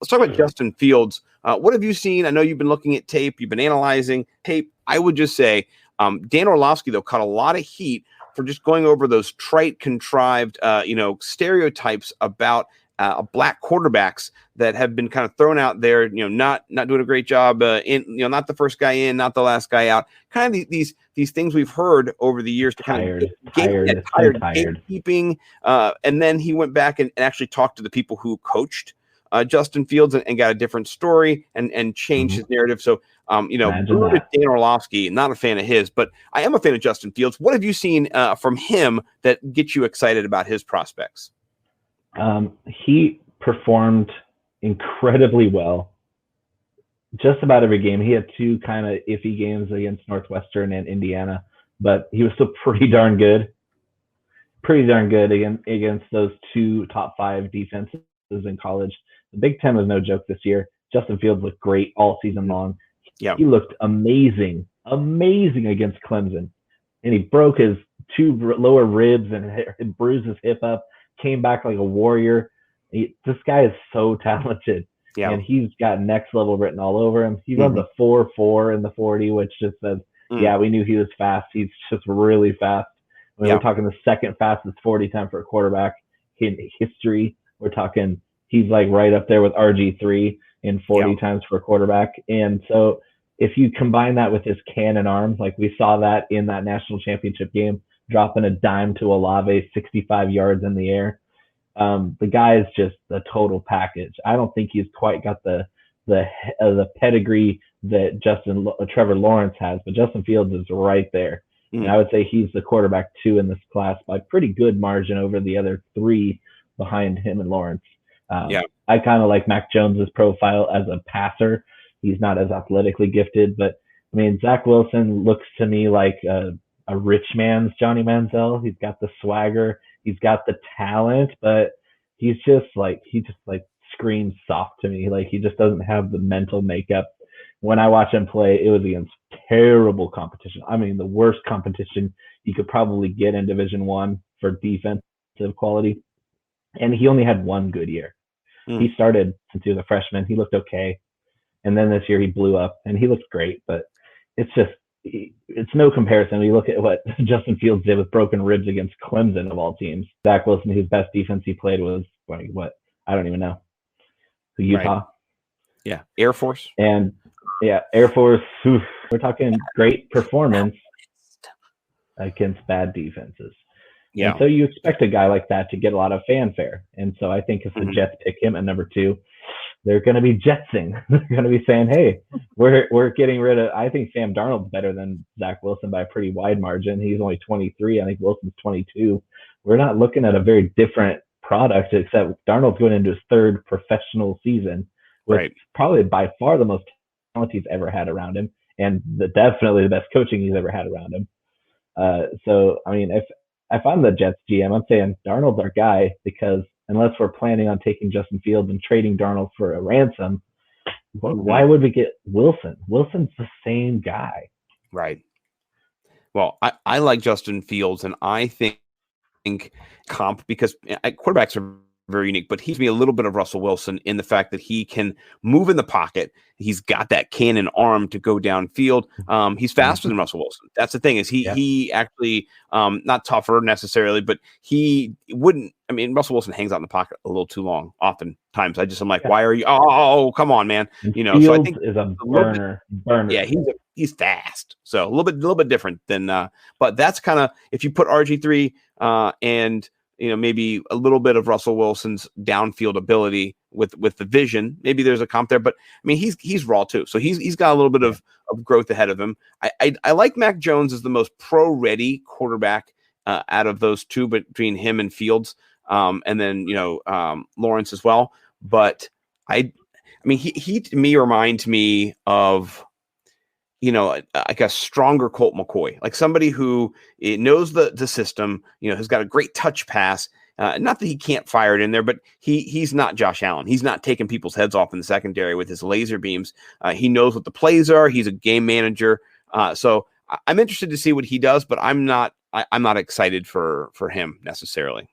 let's talk about Justin Fields. What have you seen? I know you've been looking at tape. You've been analyzing tape. I would just say Dan Orlovsky, though, caught a lot of heat for just going over those trite, contrived, stereotypes about black quarterbacks that have been kind of thrown out there, not doing a great job not the first guy in, not the last guy out. Kind of these things we've heard over the years to kind of tired gatekeeping. And then he went back and actually talked to the people who coached Justin Fields and got a different story and changed his narrative. So, Dan Orlovsky, not a fan of his, but I am a fan of Justin Fields. What have you seen from him that gets you excited about his prospects? He performed incredibly well. Just about every game. He had two kind of iffy games against Northwestern and Indiana, but he was still pretty darn good. Against those two top 5 defenses in college. The Big Ten was no joke this year. Justin Fields looked great all season long. Yeah. He looked amazing against Clemson. And he broke his 2 lower ribs and bruised his hip up, came back like a warrior. This guy is so talented. Yeah. And he's got next level written all over him. He runs a 4.4 in the 40, which just says, yeah, we knew he was fast. He's just really fast. We're talking the second fastest 40 time for a quarterback in history. We're talking he's like right up there with RG3 in 40 times for a quarterback. And so if you combine that with his cannon arms, like we saw that in that national championship game, dropping a dime to Olave 65 yards in the air. The guy is just a total package. I don't think he's quite got the pedigree that Trevor Lawrence has, but Justin Fields is right there. And I would say he's the quarterback 2 in this class by pretty good margin over the other 3 behind him and Lawrence. I kind of like Mac Jones's profile as a passer. He's not as athletically gifted, but I mean, Zach Wilson looks to me like a rich man's Johnny Manziel. He's got the swagger, he's got the talent, but he just screams soft to me. Like he just doesn't have the mental makeup. When I watch him play, it was against terrible competition. I mean, the worst competition you could probably get in Division I for defensive quality. And he only had 1 good year. He started since he was a freshman. He looked okay. And then this year he blew up and he looked great, but it's no comparison. When you look at what Justin Fields did with broken ribs against Clemson of all teams. Zach Wilson, his best defense he played was what? I don't even know. Utah. Right. Yeah. Air Force. And Air Force. Oof, we're talking great performance against bad defenses. Yeah. And so you expect a guy like that to get a lot of fanfare. And so I think if the Jets pick him at number 2, they're going to be jetsing. They're going to be saying, hey, we're getting rid of – I think Sam Darnold's better than Zach Wilson by a pretty wide margin. He's only 23. I think Wilson's 22. We're not looking at a very different product, except Darnold's going into his 3rd professional season with probably by far the most talent he's ever had around him and definitely the best coaching he's ever had around him. So, I mean, if I'm the Jets GM, I'm saying Darnold's our guy because unless we're planning on taking Justin Fields and trading Darnold for a ransom, why would we get Wilson? Wilson's the same guy. Right. Well, I like Justin Fields, and I think comp because quarterbacks are very unique, but he's me a little bit of Russell Wilson in the fact that he can move in the pocket. He's got that cannon arm to go downfield. He's faster than Russell Wilson. That's the thing is he actually not tougher necessarily, but he wouldn't. I mean, Russell Wilson hangs out in the pocket a little too long. Oftentimes, I'm like, why are you? Oh, come on, man. Fields so I think is a burner. Yeah, he's fast. So a little bit different than. But that's kind of if you put RG3 and maybe a little bit of Russell Wilson's downfield ability with the vision. Maybe there's a comp there, but I mean, he's raw too. So he's got a little bit of growth ahead of him. I like Mac Jones as the most pro-ready quarterback out of those two, between him and Fields, and then Lawrence as well. But I mean, he to me reminds me of like a stronger Colt McCoy, like somebody who knows the system, has got a great touch pass. Not that he can't fire it in there, but he's not Josh Allen. He's not taking people's heads off in the secondary with his laser beams. He knows what the plays are. He's a game manager. So I'm interested to see what he does, but I'm not excited for him necessarily.